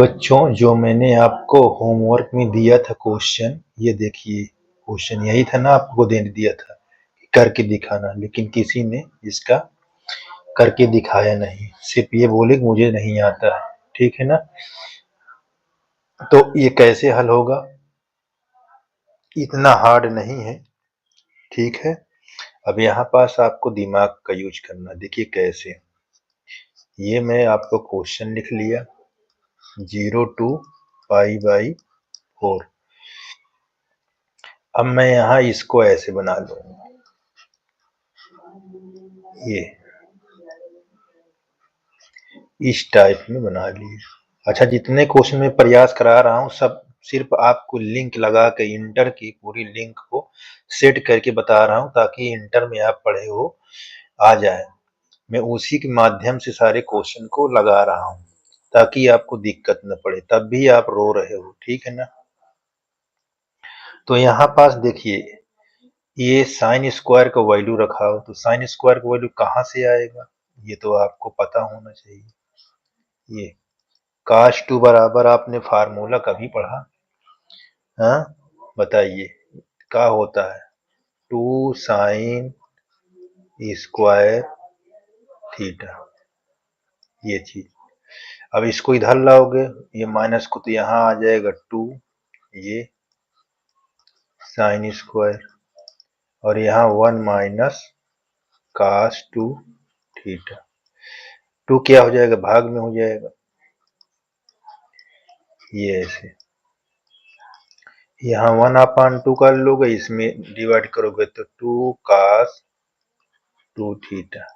बच्चों, जो मैंने आपको होमवर्क में दिया था क्वेश्चन, ये देखिए क्वेश्चन यही था ना, आपको देने दिया था करके दिखाना, लेकिन किसी ने इसका करके दिखाया नहीं, सिर्फ ये बोले कि मुझे नहीं आता है। ठीक है ना? तो ये कैसे हल होगा? इतना हार्ड नहीं है। ठीक है, अब यहाँ पास आपको दिमाग का यूज करना। देखिए कैसे, ये मैं आपको क्वेश्चन लिख लिया 0 to π/4। अब मैं यहाँ इसको ऐसे बना लूंगा, ये इस टाइप में बना लिए। अच्छा, जितने क्वेश्चन में प्रयास करा रहा हूँ सब सिर्फ आपको लिंक लगा के इंटर की पूरी लिंक को सेट करके बता रहा हूँ, ताकि इंटर में आप पढ़े हो आ जाए। मैं उसी के माध्यम से सारे क्वेश्चन को लगा रहा हूँ ताकि आपको दिक्कत न पड़े, तब भी आप रो रहे हो। ठीक है ना? तो यहाँ पास देखिए, ये साइन स्क्वायर का वैल्यू रखा हो तो साइन स्क्वायर का वैल्यू कहाँ से आएगा, ये तो आपको पता होना चाहिए। ये cos 2 बराबर आपने फार्मूला कभी पढ़ा? हाँ, बताइए क्या होता है? 2 साइन स्क्वायर थीटा, ये चीज। अब इसको इधर लाओगे, ये माइनस को तो यहाँ आ जाएगा 2, ये साइन स्क्वायर, और यहाँ 1 माइनस cos 2 थीटा। 2 क्या हो जाएगा? भाग में हो जाएगा, ये ऐसे। यहाँ 1/2 कर लोगे, इसमें डिवाइड करोगे तो 2 cos 2 थीटा,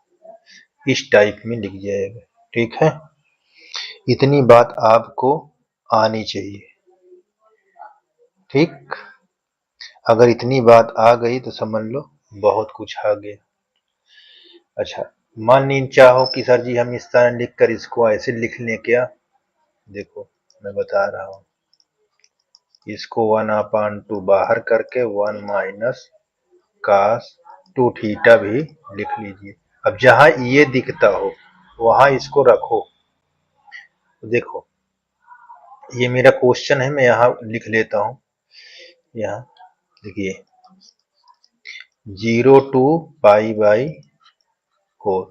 इस टाइप में लिख जाएगा। ठीक है, इतनी बात आपको आनी चाहिए। ठीक, अगर इतनी बात आ गई तो समझ लो बहुत कुछ आ गया। अच्छा, मान लीजिए चाहो कि सर जी हम इस तरह लिखकर इसको ऐसे लिख लें क्या? देखो मैं बता रहा हूँ, इसको 1/2 बाहर करके 1 माइनस cos 2 थीटा भी लिख लीजिए। अब जहां ये दिखता हो वहां इसको रखो। देखो ये मेरा क्वेश्चन है, मैं यहाँ लिख लेता हूँ। यहाँ देखिए 0 to π/4,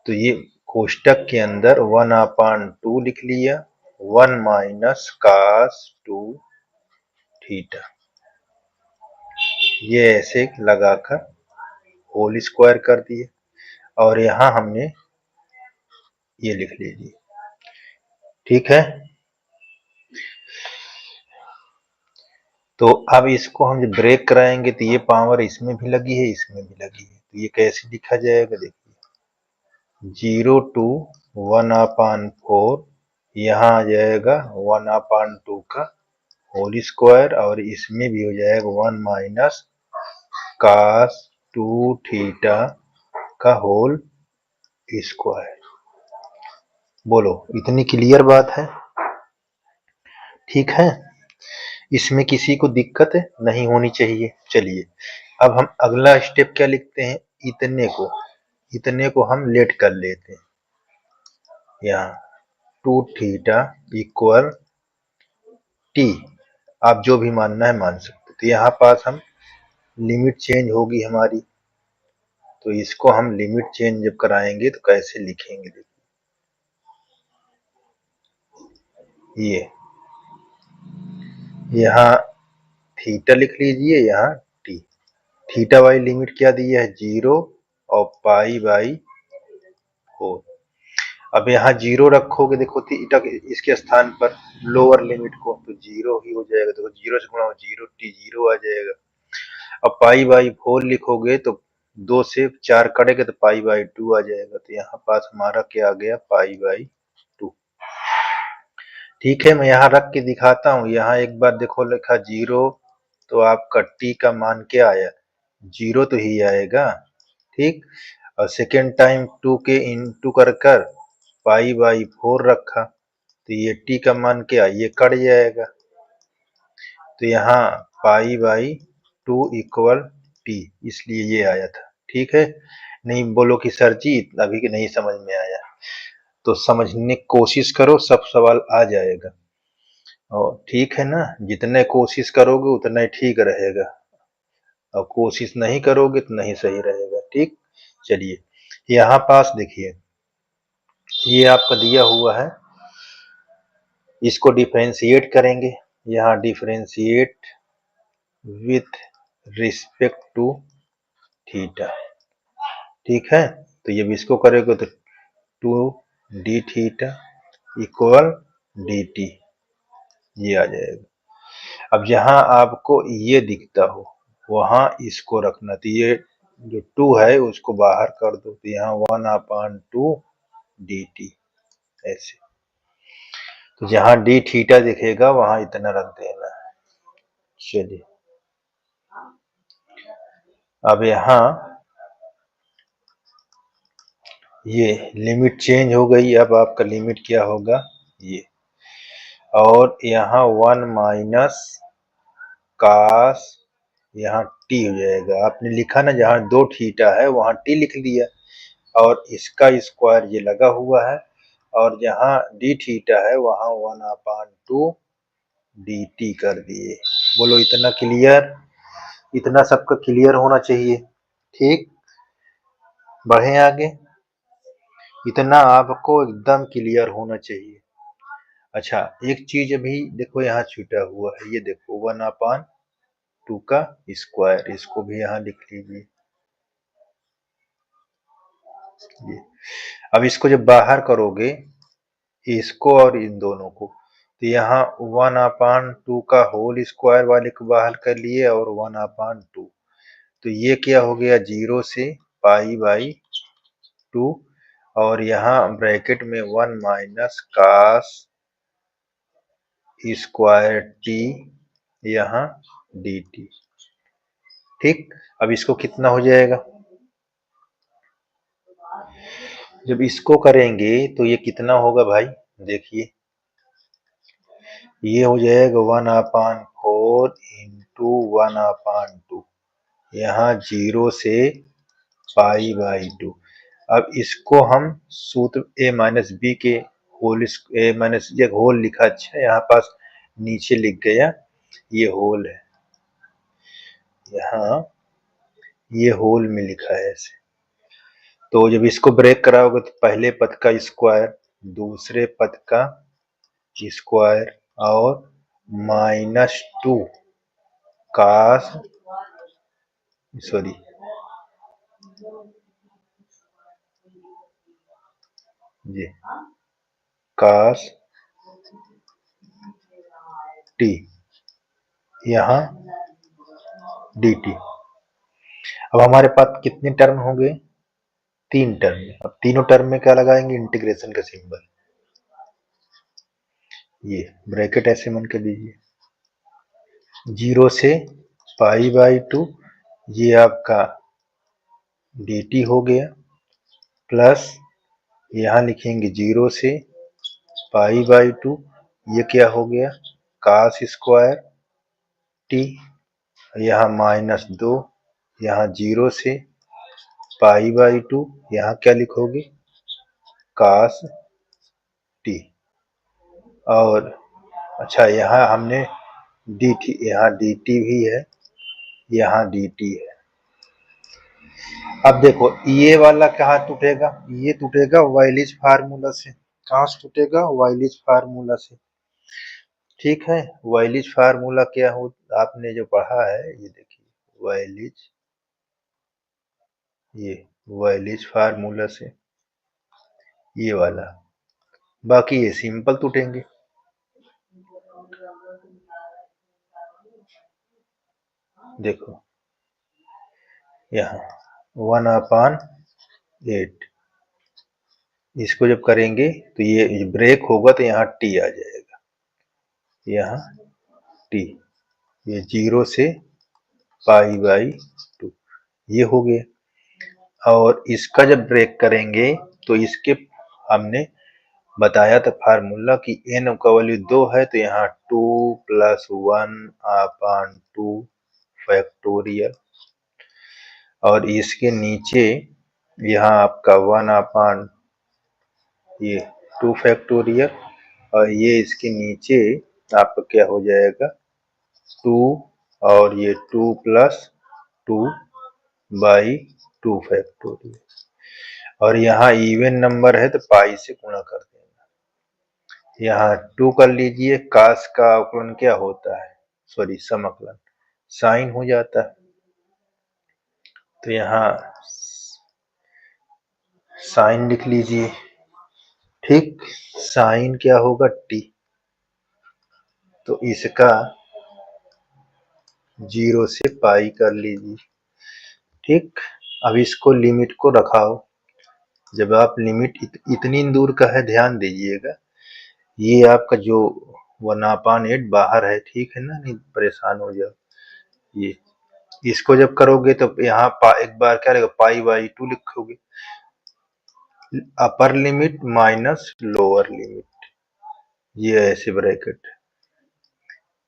तो ये कोष्टक के अंदर 1/2 लिख लिया, 1 माइनस cos 2 थीटा, ये ऐसे लगाकर होल स्क्वायर कर दिए, और यहाँ हमने ये लिख लीजिए। ठीक है, तो अब इसको हम जब ब्रेक कराएंगे तो ये पावर इसमें भी लगी है, इसमें भी लगी है, तो ये कैसे लिखा जाएगा? देखिए 0 to 1/4, यहाँ आ जाएगा 1/2 का होल स्क्वायर, और इसमें भी हो जाएगा 1 माइनस cos 2 थीटा का होल स्क्वायर। बोलो, इतनी क्लियर बात है? ठीक है, इसमें किसी को दिक्कत नहीं होनी चाहिए। चलिए अब हम अगला स्टेप क्या लिखते हैं? इतने को हम लेट कर लेते हैं, यहाँ 2 थीटा इक्वल टी, आप जो भी मानना है मान सकते। तो यहाँ पास हम लिमिट चेंज होगी हमारी, तो इसको हम लिमिट चेंज जब कराएंगे तो कैसे लिखेंगे? देखिए ये यहाँ थीटा लिख लीजिए, यहाँ टी। थीटा वाली लिमिट क्या दी है? 0 और π/4। अब यहाँ 0 रखोगे, देखो थीटा इसके स्थान पर लोअर लिमिट को, तो 0 ही हो जाएगा। देखो 0 से गुणा 0, टी 0 आ जाएगा। अब π/4 लिखोगे तो 2 से 4 कटेगा तो π/2 आ जाएगा। तो यहाँ पास हमारा क्या आ गया? π/2। ठीक है, मैं यहाँ रख के दिखाता हूँ। यहाँ एक बार देखो लिखा 0, तो आपका टी का मान क्या आया? 0 तो ही आएगा। ठीक, और सेकेंड टाइम 2 के इंटू कर π/4 रखा, तो ये टी का मान क्या? ये कट जाएगा, तो यहाँ π/2 इक्वल टी, इसलिए ये आया था। ठीक है, नहीं बोलो कि सर जी अभी नहीं समझ में आया। तो समझने की कोशिश करो, सब सवाल आ जाएगा। और ठीक है ना, जितने कोशिश करोगे उतना ही ठीक रहेगा, और कोशिश नहीं करोगे तो नहीं सही रहेगा। ठीक, चलिए यहाँ पास देखिए, ये आपका दिया हुआ है, इसको डिफरेंशिएट करेंगे। यहाँ differentiate with respect to theta, ठीक है। तो जब इसको करेंगे तो 2d थीटा इक्वल dt, ये आ जाएगा। अब जहां आपको ये दिखता हो वहां इसको रखना, तो ये जो 2 है उसको बाहर कर दो, तो यहाँ 1/2 dt ऐसे। तो जहां d थीटा दिखेगा वहां इतना रख देना है। चलिए अब यहाँ ये लिमिट चेंज हो गई। अब आपका लिमिट क्या होगा, ये, और यहाँ 1 माइनस कास, यहाँ टी हो जाएगा। आपने लिखा ना, जहाँ 2 थीटा है वहां टी लिख दिया, और इसका स्क्वायर ये लगा हुआ है, और जहाँ डी थीटा है वहां 1/2 dt कर दिए। बोलो इतना क्लियर? इतना सबका क्लियर होना चाहिए। ठीक, बढ़े आगे। इतना आपको एकदम क्लियर होना चाहिए। अच्छा, एक चीज अभी देखो यहाँ छूटा हुआ है, ये देखो 1/2 का स्क्वायर, इसको भी यहाँ लिख लीजिए। ये अब इसको जब बाहर करोगे, इसको और इन दोनों को, तो यहाँ 1/2 का होल स्क्वायर वाले को बाहर कर लिए, और 1/2, तो ये क्या हो गया, 0 से π/2, और यहाँ ब्रैकेट में 1 माइनस कास स्क्वायर टी, यहाँ dt। ठीक, अब इसको कितना हो जाएगा, जब इसको करेंगे तो ये कितना होगा भाई, देखिए ये हो जाएगा 1/4 इंटू 1/2, यहाँ 0 से π/2। अब इसको हम सूत्र a माइनस बी के होल, a माइनस एक होल लिखा, अच्छा यहाँ पास नीचे लिख गया, ये होल है, यहाँ ये होल में लिखा है ऐसे। तो जब इसको ब्रेक कराओगे तो पहले पद का स्क्वायर, दूसरे पद का स्क्वायर, और -2 कास, सॉरी जी, कास टी, यहाँ dt। अब हमारे पास कितने टर्म हो गए, 3 टर्म। अब तीनों टर्म में क्या लगाएंगे, इंटीग्रेशन का सिंबल, ये ब्रैकेट ऐसे मन कर लीजिए, 0 से π/2, ये आपका dt हो गया, प्लस यहाँ लिखेंगे 0 से π/2, ये क्या हो गया, कास स्क्वायर टी, यहाँ -2, यहाँ 0 से π/2, यहाँ क्या लिखोगे, कास टी। और अच्छा, यहाँ हमने dt, यहाँ dt भी है, यहाँ dt है। अब देखो ये वाला कहाँ टूटेगा, ये टूटेगा वाइलिज फार्मूला से। कहाँ से टूटेगा, वाइलिज फार्मूला से। ठीक है, वाइलिज फार्मूला क्या हो, आपने जो पढ़ा है, ये देखिए वाइलिज, ये वाइलिज फार्मूला से, ये वाला। बाकी ये सिंपल टूटेंगे। देखो यहाँ 1/8, इसको जब करेंगे तो ये ब्रेक होगा तो यहाँ टी आ जाएगा, यहाँ टी, ये 0 से π/2, ये हो गया। और इसका जब ब्रेक करेंगे तो इसके हमने बताया था फार्मूला कि n का वैल्यू 2 है, तो यहाँ 2 + 1/2 फैक्टोरियल, और इसके नीचे यहाँ आपका 1/, ये 2 फैक्टोरियल और ये इसके नीचे आपका क्या हो जाएगा 2 और ये 2 प्लस 2 बाई 2 फैक्टोरियल और यहाँ इवन नंबर है तो पाई से गुणा कर देना। यहाँ 2 कर लीजिए, काश का अवकलन क्या होता है, सॉरी समाकलन साइन हो जाता है, तो यहाँ साइन लिख लीजिए। ठीक, साइन क्या होगा टी, तो इसका 0 से पाई कर लीजिए। ठीक, अब इसको लिमिट को रखाओ। जब आप लिमिट इतनी दूर का है, ध्यान दीजिएगा, ये आपका जो 1/8 बाहर है, ठीक है ना, नहीं परेशान हो जाओ। ये इसको जब करोगे तो यहाँ एक बार क्या रहेगा पाई बाई 2 लिखोगे, upper limit minus lower limit, ये ऐसे ब्रैकेट।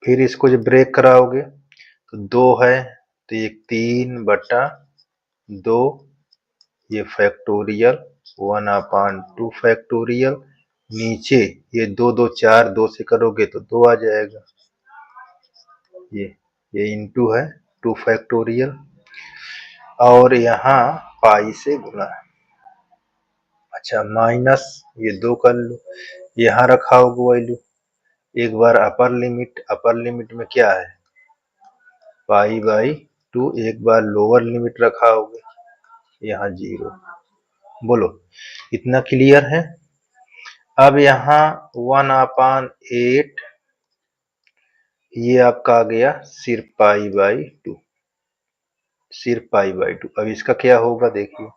फिर इसको जब ब्रेक कराओगे तो 2 है तो ये 3/2, ये फैक्टोरियल 1/2 फैक्टोरियल, नीचे ये 2 2 4, 2 से करोगे तो 2 आ जाएगा, ये इंटू है 2 फैक्टोरियल और यहाँ पाई से गुना। अच्छा, माइनस ये 2 कर लो, यहाँ रखा होगा वैल्यू। एक बार अपर लिमिट में क्या है पाई बाई 2, एक बार लोअर लिमिट रखा होगा, यहाँ 0। बोलो इतना क्लियर है। अब यहाँ 1/8 ये आपका आ गया सिर्फ पाई बाई 2, सिर्फ पाई बाई 2। अब इसका क्या होगा देखिए,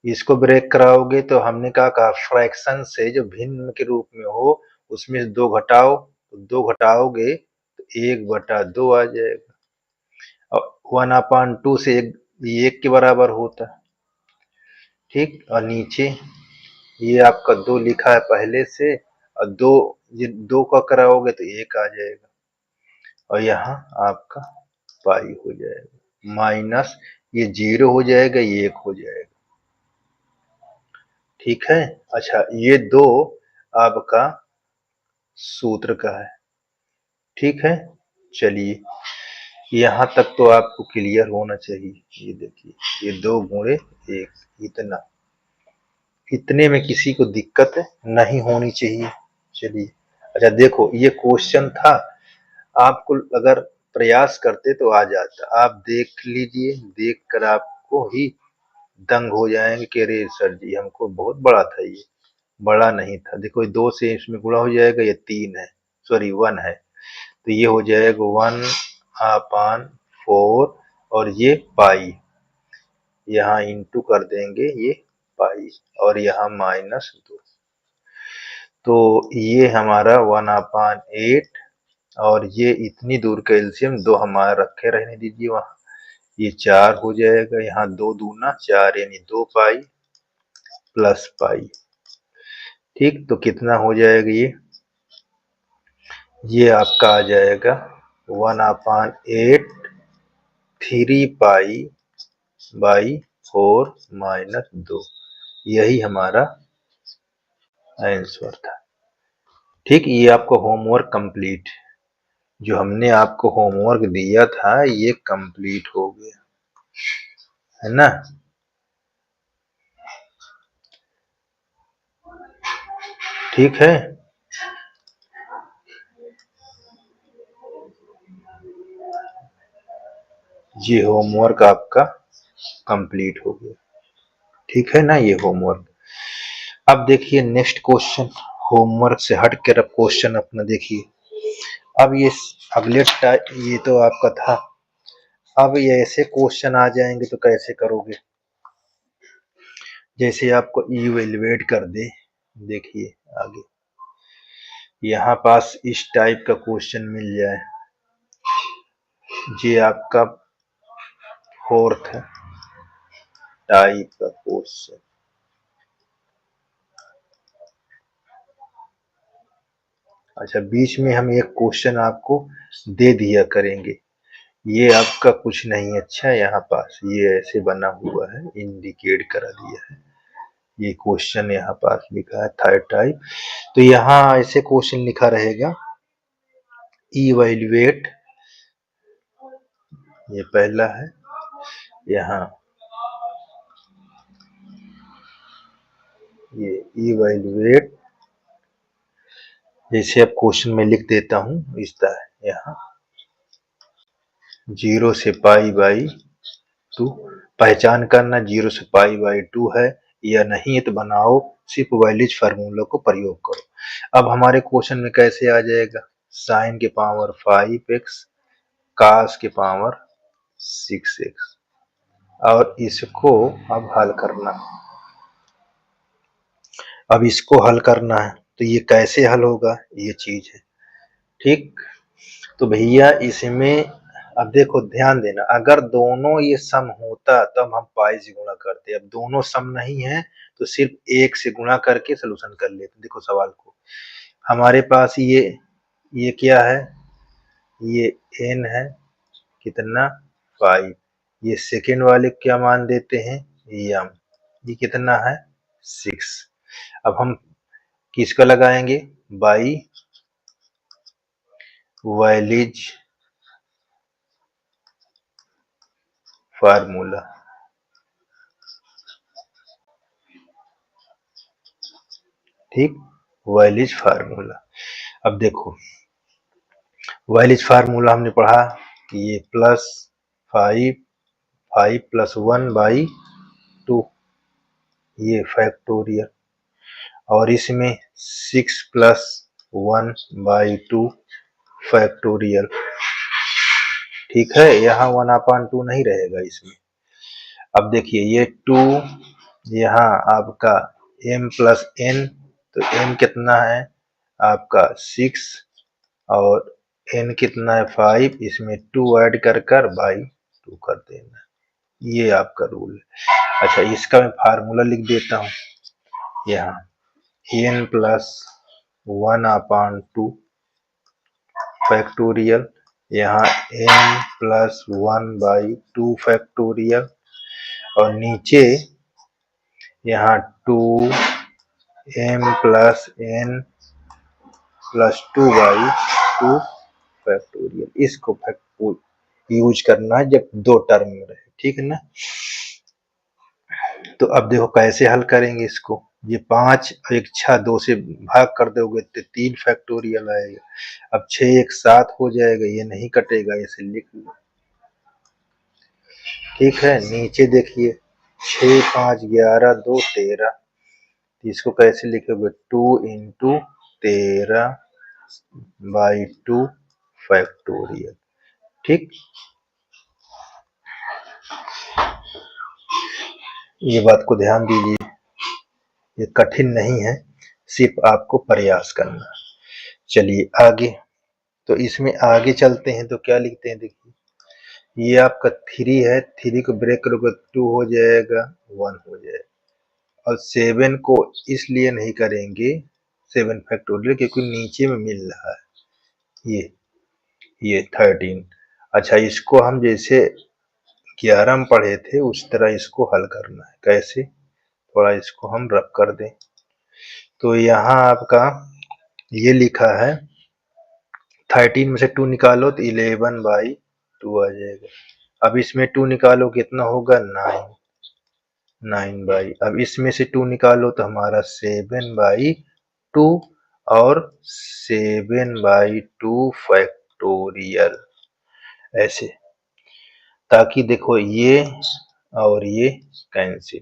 इसको ब्रेक कराओगे तो हमने कहा फ्रैक्शन से जो भिन्न के रूप में हो उसमें से 2 घटाओ, तो 2 घटाओगे तो 1/2 आ जाएगा और 1/2 से 1 के बराबर होता है। ठीक, और नीचे ये आपका 2 लिखा है पहले से और 2 का कराओगे तो 1 आ जाएगा और यहाँ आपका पाई हो जाएगा, माइनस ये 0 हो जाएगा, ये 1 हो जाएगा। ठीक है, अच्छा ये 2 आपका सूत्र का है। ठीक है, चलिए यहाँ तक तो आपको क्लियर होना चाहिए। ये देखिए, ये 2 गुणे 1, इतने में किसी को दिक्कत नहीं होनी चाहिए। चलिए, अच्छा देखो ये क्वेश्चन था, आपको अगर प्रयास करते तो आ जाता। आप देख लीजिए, देख कर आपको ही दंग हो जाएंगे कि अरे सर जी हमको बहुत बड़ा था, ये बड़ा नहीं था। देखो 2 से इसमें गुणा हो जाएगा, ये 3 है, सॉरी 1 है, तो ये हो जाएगा 1/4 और ये पाई, यहाँ इंटू कर देंगे ये पाई और यहाँ -2, तो ये हमारा 1/8 और ये इतनी दूर का एलसीएम 2 हमारा रखे रहने दीजिए वहां, ये 4 हो जाएगा, यहाँ 2 दूना 4 यानी 2 पाई प्लस पाई। ठीक, तो कितना हो जाएगा ये आपका आ जाएगा 1/8 3 पाई बाई 4 -2, यही हमारा आंसर था। ठीक, ये आपको होमवर्क कंप्लीट, जो हमने आपको होमवर्क दिया था ये कंप्लीट हो गया है ना। ठीक है, ये होमवर्क आपका कंप्लीट हो गया। ठीक है ना, ये होमवर्क। अब देखिए नेक्स्ट क्वेश्चन, होमवर्क से हट कर अब क्वेश्चन अपना देखिए। अब ये अगले ये तो आपका था, अब ये ऐसे क्वेश्चन आ जाएंगे तो कैसे करोगे, जैसे आपको इवेलुएट कर दे। देखिए आगे यहाँ पास इस टाइप का क्वेश्चन मिल जाए, ये आपका 4th टाइप का क्वेश्चन। अच्छा, बीच में हम एक क्वेश्चन आपको दे दिया करेंगे, ये आपका कुछ नहीं, अच्छा यहाँ पास ये ऐसे बना हुआ है, इंडिकेट करा दिया है, ये क्वेश्चन यहाँ पास लिखा है थर्ड टाइप। तो यहाँ ऐसे क्वेश्चन लिखा रहेगा, इवैल्यूएट, ये पहला है, यहाँ ये इवैल्यूएट, जैसे अब क्वेश्चन में लिख देता हूँ इस तरह, यहाँ 0 से पाई बाई 2, पहचान करना 0 से पाई बाई 2 है या नहीं है तो बनाओ, सिर्फ वैलिज फार्मूला को प्रयोग करो। अब हमारे क्वेश्चन में कैसे आ जाएगा, साइन के पावर 5x, कास के पावर 6x, और इसको अब हल करना, अब इसको हल करना है। तो ये कैसे हल होगा, ये चीज है, ठीक। तो भैया इसमें अब देखो ध्यान देना, अगर दोनों ये सम होता तब हम पाई से गुणा करते, अब दोनों सम नहीं है तो सिर्फ एक से गुणा करके सलूशन कर लेते। देखो सवाल को, हमारे पास ये क्या है, ये n है कितना 5, ये सेकेंड वाले क्या मान देते हैं m, ये कितना है 6। अब हम किसका लगाएंगे, बाई वैलिज फार्मूला, ठीक, वैलिज फार्मूला। अब देखो वैलिज फार्मूला हमने पढ़ा कि ये प्लस 5 प्लस 1 बाई 2, ये फैक्टोरियल, और इसमें 6 प्लस 1 बाई 2 फैक्टोरियल, ठीक है, यहाँ 1/2 नहीं रहेगा इसमें। अब देखिए ये 2, यहाँ आपका m प्लस n, तो m कितना है आपका 6 और n कितना है 5, इसमें 2 ऐड कर बाई 2 कर देना, ये आपका रूल है। अच्छा इसका मैं फार्मूला लिख देता हूँ, यहाँ n प्लस 1/2 फैक्टोरियल, यहाँ n प्लस 1 बाई 2 फैक्टोरियल, और नीचे यहाँ 2m plus n plus 2 by 2 factorial, इसको यूज करना है जब दो टर्म में रहे, ठीक है ना। तो अब देखो कैसे हल करेंगे इसको, ये 5 1 6, 2 से भाग कर दोगे तो 3 फैक्टोरियल आएगा, अब 6 1 7 हो जाएगा, ये नहीं कटेगा, इसे लिख लो, ठीक है। नीचे देखिए 6 5 11 2 13, इसको कैसे लिखोगे, 2 इंटू 13 बाई 2 फैक्टोरियल, ठीक। ये बात को ध्यान दीजिए, ये कठिन नहीं है, सिर्फ आपको प्रयास करना। चलिए आगे, तो इसमें आगे चलते हैं, तो क्या लिखते हैं, देखिए ये आपका 3 है, 3 को ब्रेक करोगे 2 हो जाएगा 1 हो जाएगा, और 7 को इसलिए नहीं करेंगे 7 फैक्टोरियल क्योंकि नीचे में मिल रहा है ये 13। अच्छा इसको हम जैसे 11 में पढ़े थे उस तरह इसको हल करना है, कैसे, थोड़ा इसको हम रब कर दें। तो यहाँ आपका ये लिखा है 13 में से 2 निकालो तो 11 बाई 2 आ जाएगा, अब इसमें 2 निकालो कितना होगा 9 बाई, अब इसमें से 2 निकालो तो हमारा 7 बाई 2 और 7 बाई 2 फैक्टोरियल, ऐसे, ताकि देखो ये और ये कैंसिल,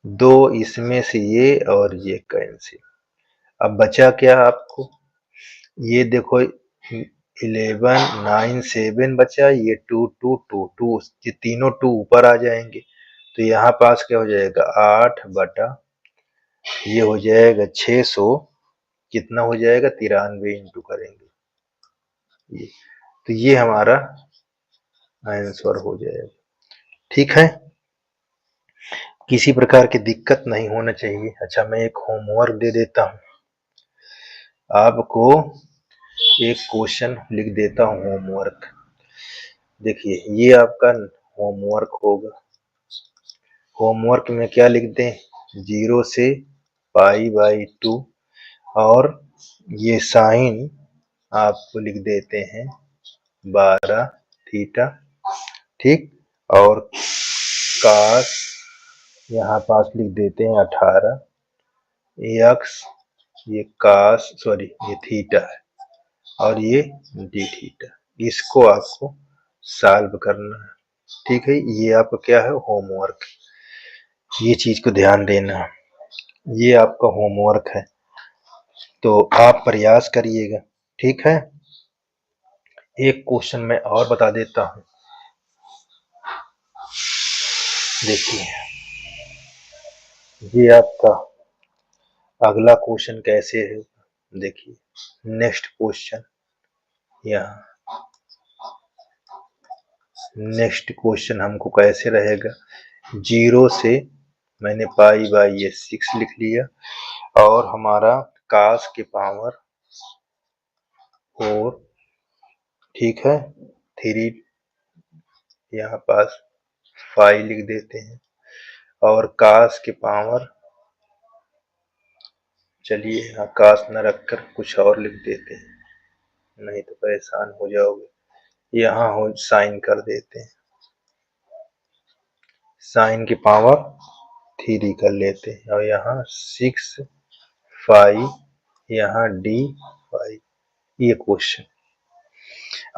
दो इसमें से ये और ये कैंसिल, अब बचा क्या आपको, ये देखो 11 9 7 बचा, ये 2 2 2 2, ये तीनों 2 ऊपर आ जाएंगे, तो यहाँ पास क्या हो जाएगा 8 बटा, ये हो जाएगा 600, कितना हो जाएगा 93 इंटू करेंगे, तो ये हमारा आंसर हो जाएगा, ठीक है। किसी प्रकार की दिक्कत नहीं होना चाहिए। अच्छा मैं एक होमवर्क दे देता हूँ आपको, एक क्वेश्चन लिख देता हूँ होमवर्क, देखिए ये आपका होमवर्क होगा, होमवर्क में क्या लिख दें, 0 से π/2 और ये साइन आपको लिख देते हैं 12 थीटा, ठीक। और कास यहाँ पास लिख देते हैं 18 यक्स, ये कास ये थीटा है और ये डी थीटा। इसको आपको सॉल्व करना है, ठीक है। ये आपका क्या है, होमवर्क। ये चीज को ध्यान देना, ये आपका होमवर्क है, तो आप प्रयास करिएगा, ठीक है। एक क्वेश्चन मैं और बता देता हूं, देखिए ये आपका अगला क्वेश्चन कैसे है, देखिए नेक्स्ट क्वेश्चन। यहाँ नेक्स्ट क्वेश्चन हमको कैसे रहेगा, 0 से मैंने π/6 लिख लिया और हमारा कास के पावर 4, ठीक है, 3 यहाँ पास 5 लिख देते हैं और कास के पावर, चलिए यहाँ कास न रखकर कुछ और लिख देते हैं, नहीं तो परेशान हो जाओगे। यहाँ हो साइन कर देते हैं, साइन की पावर 3 कर लेते हैं और यहाँ 6 5 यहाँ d5, ये क्वेश्चन।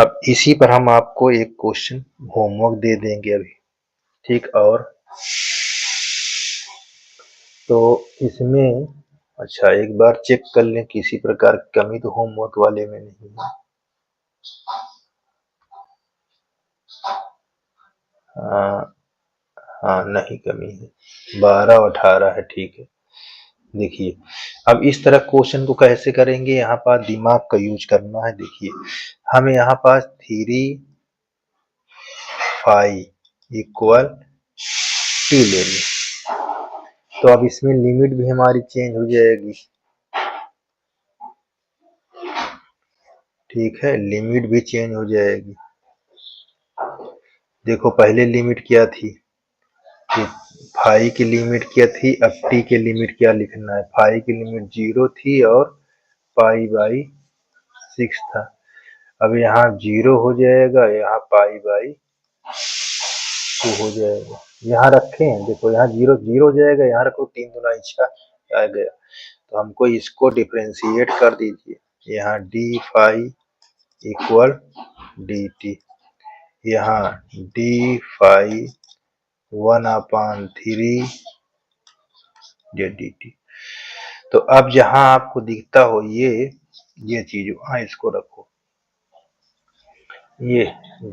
अब इसी पर हम आपको एक क्वेश्चन होमवर्क दे देंगे अभी, ठीक। और तो इसमें अच्छा एक बार चेक कर लें, किसी प्रकार की कमी तो होमवर्क वाले में नहीं है। हाँ नहीं कमी है, 12 और 18 है, ठीक है। देखिए अब इस तरह क्वेश्चन को कैसे करेंगे, यहाँ पास दिमाग का यूज करना है। देखिए हमें यहाँ पास 3 5 इक्वल 2 लेनी, तो अब इसमें लिमिट भी हमारी चेंज हो जाएगी, ठीक है, लिमिट भी चेंज हो जाएगी। देखो पहले लिमिट क्या थी, फाई की लिमिट क्या थी, अब टी की लिमिट क्या लिखना है। फाई की लिमिट 0 थी और π/6 था। अब यहाँ 0 हो जाएगा, यहाँ π/2 हो जाएगा। यहाँ रखे हैं, देखो यहाँ 0 0 हो जाएगा, यहाँ रखो 3 दूना 6 आ गया, तो हमको इसको डिफ्रेंशिएट कर दीजिए। यहाँ d5 इक्वल dt, यहाँ d5 1/3 dt। तो अब जहां आपको दिखता हो ये चीज वहां इसको रखो, ये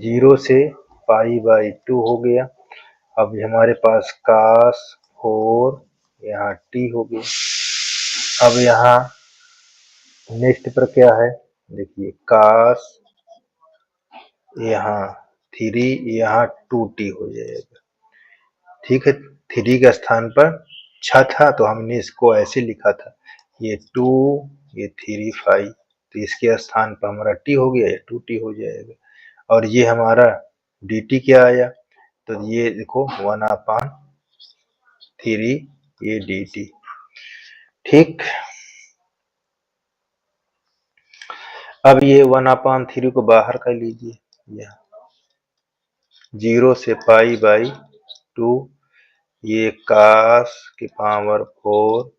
0 से π/2 हो गया। अब हमारे पास cos 4 यहाँ t हो गया। अब यहाँ नेक्स्ट पर क्या है, देखिए cos यहाँ 3 यहाँ 2t हो जाएगा, ठीक है। 3 के स्थान पर 6 था तो हमने इसको ऐसे लिखा था, ये 2 ये 3 5, तो इसके स्थान पर हमारा t हो गया, ये 2t हो जाएगा। और ये हमारा dt क्या आया, तो ये देखो 1/3 ये dt, ठीक। अब ये 1/3 को बाहर कर लीजिए, यह 0 से π/2, ये cos की पावर 4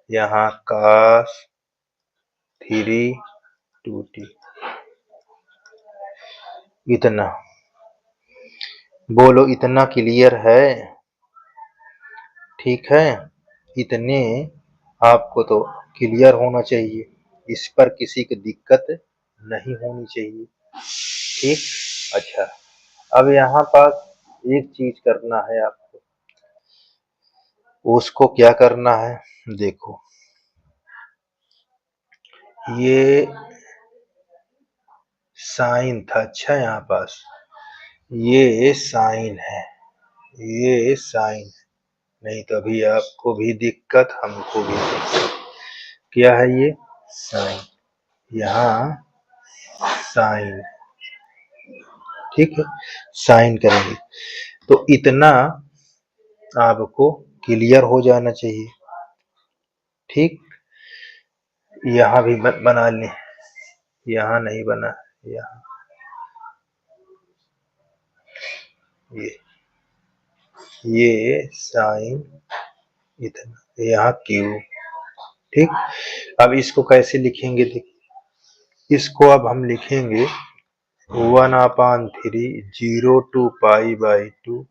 यहाँ cos 3 2t, इतना। बोलो इतना क्लियर है, ठीक है। इतने आपको तो क्लियर होना चाहिए, इस पर किसी की दिक्कत नहीं होनी चाहिए, ठीक। अच्छा अब यहाँ पास एक चीज करना है आपको, उसको क्या करना है, देखो ये साइन था, अच्छा यहाँ पास ये साइन है, ये साइन, नहीं तो अभी आपको भी दिक्कत हमको भी दिक्कत। क्या है ये साइन, यहाँ साइन, ठीक है, साइन करेंगे तो इतना आपको क्लियर हो जाना चाहिए। ठीक, यहाँ भी बना लें, यहाँ नहीं बना, यहाँ ये साइन इतना, यहाँ क्यू। ठीक, अब इसको कैसे लिखेंगे देखिए, इसको अब हम लिखेंगे 1/3 0 to π/2,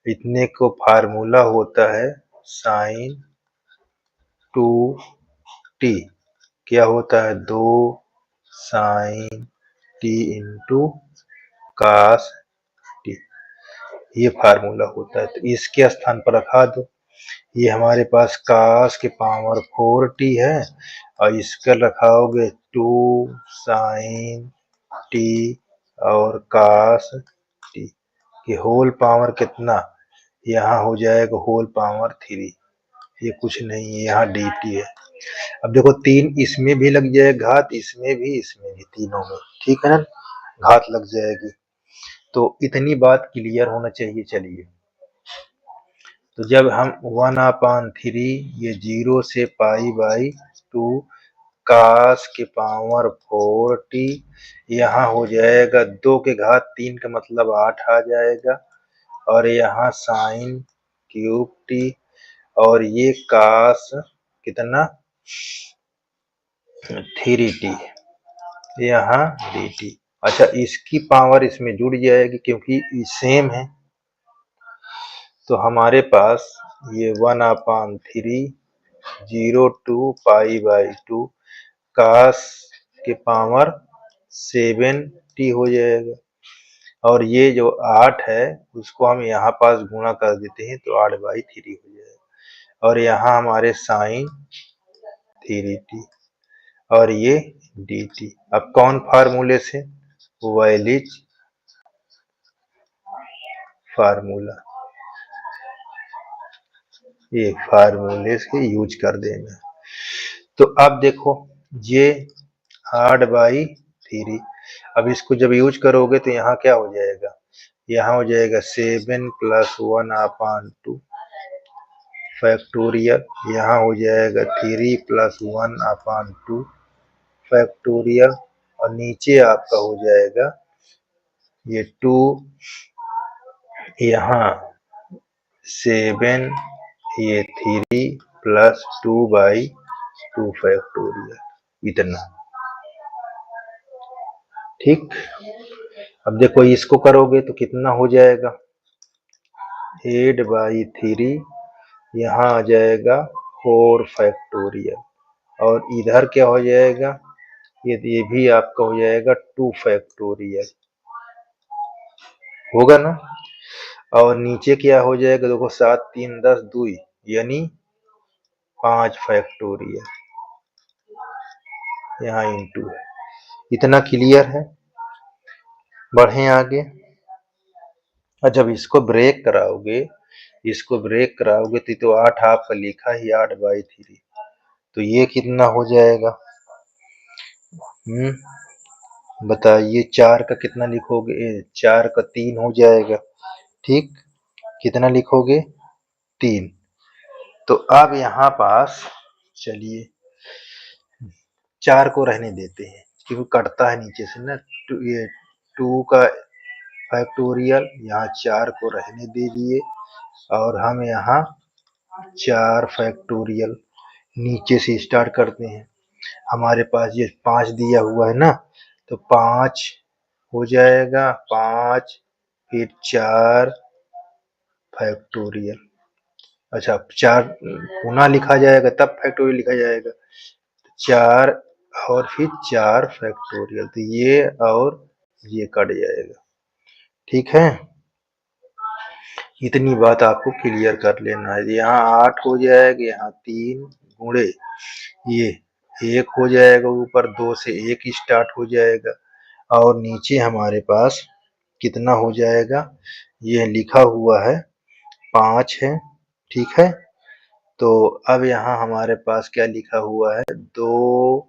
इतने को फार्मूला होता है साइन 2t, क्या होता है 2 sine t into cos t, ये फार्मूला होता है। तो इसके स्थान पर रखा दो, ये हमारे पास कास के पावर 4t है और इसका रखाओगे 2 साइन टी और कास टी, कि होल पावर कितना, यहाँ हो जाएगा होल पावर 3, ये कुछ नहीं है, यहाँ dt है। अब देखो 3 इसमें भी लग जाए घात, इसमें भी तीनों में, ठीक है ना, घात लग जाएगी। तो इतनी बात क्लियर होना चाहिए। चलिए, तो जब हम 1/3 ये 0 से π/2 कास के पावर 4t, यहाँ हो जाएगा 2 के घात 3 का मतलब 8 आ जाएगा, और यहाँ साइन क्यूब टी, और ये कास कितना 3t, यहाँ dt। अच्छा, इसकी पावर इसमें जुड़ जाएगी क्योंकि सेम है, तो हमारे पास ये 1/3 0 to π/2 कास के पावर 7t हो जाएगा, और ये जो 8 है उसको हम यहाँ पास गुणा कर देते हैं तो 8/3 हो जाएगा, और यहाँ हमारे साइन 3t और ये dt। अब कौन फार्मूले से, वेलिज फार्मूला, ये फार्मूले से यूज कर देना। तो अब देखो ये 8/3, अब इसको जब यूज करोगे तो यहाँ क्या हो जाएगा, यहाँ हो जाएगा 7 + 1/2 फैक्टोरियल, यहाँ हो जाएगा 3 + 1/2 फैक्टोरियल, और नीचे आपका हो जाएगा ये 2, यहाँ 7, ये 3 + 2/2 फैक्टोरियल, इतना। ठीक, अब देखो इसको करोगे तो कितना हो जाएगा 8/3, यहाँ आ जाएगा 4 फैक्टोरियल, और इधर क्या हो जाएगा, ये भी आपका हो जाएगा 2 फैक्टोरियल, होगा ना। और नीचे क्या हो जाएगा, देखो 7 3 10 2, यानी 5 फैक्टोरियल, यहाँ इंटू है। इतना क्लियर है, बढ़े आगे। और जब इसको ब्रेक कराओगे, तो 8 आपका लिखा ही 8/3, तो ये कितना हो जाएगा, बताइए, 4 का कितना लिखोगे, 4 का 3 हो जाएगा। ठीक, कितना लिखोगे 3। तो अब यहाँ पास चलिए 4 को रहने देते हैं क्योंकि कटता है नीचे से ना, ये 2 का फैक्टोरियल, यहाँ 4 को रहने दे दिए, और हम यहाँ 4 फैक्टोरियल नीचे से स्टार्ट करते हैं। हमारे पास ये 5 दिया हुआ है ना, तो 5 हो जाएगा, 5 फिर 4 फैक्टोरियल, अच्छा 4 पुनः लिखा जाएगा तब फैक्टोरियल लिखा जाएगा, 4 और फिर 4 फैक्टोरियल, तो ये और ये कट जाएगा। ठीक है, इतनी बात आपको क्लियर कर लेना है। यहाँ 8 हो जाएगा, यहाँ 3 गुणे ये 1 हो जाएगा, ऊपर 2 से 1 स्टार्ट हो जाएगा, और नीचे हमारे पास कितना हो जाएगा, ये लिखा हुआ है 5 है। ठीक है, तो अब यहाँ हमारे पास क्या लिखा हुआ है, 2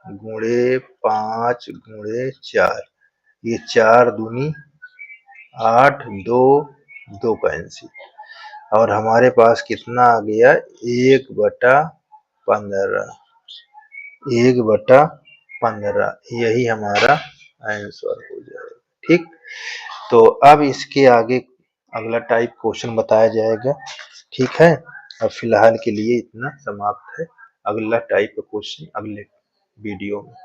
गुणे 5 गुणे 4, ये 4 दूनी 8, 2 कैंसिल, और हमारे पास कितना आ गया 1/15, 1/15 यही हमारा आंसर हो जाएगा। ठीक, तो अब इसके आगे अगला टाइप क्वेश्चन बताया जाएगा। ठीक है, अब फिलहाल के लिए इतना समाप्त है। अगला टाइप का क्वेश्चन अगले वीडियो में।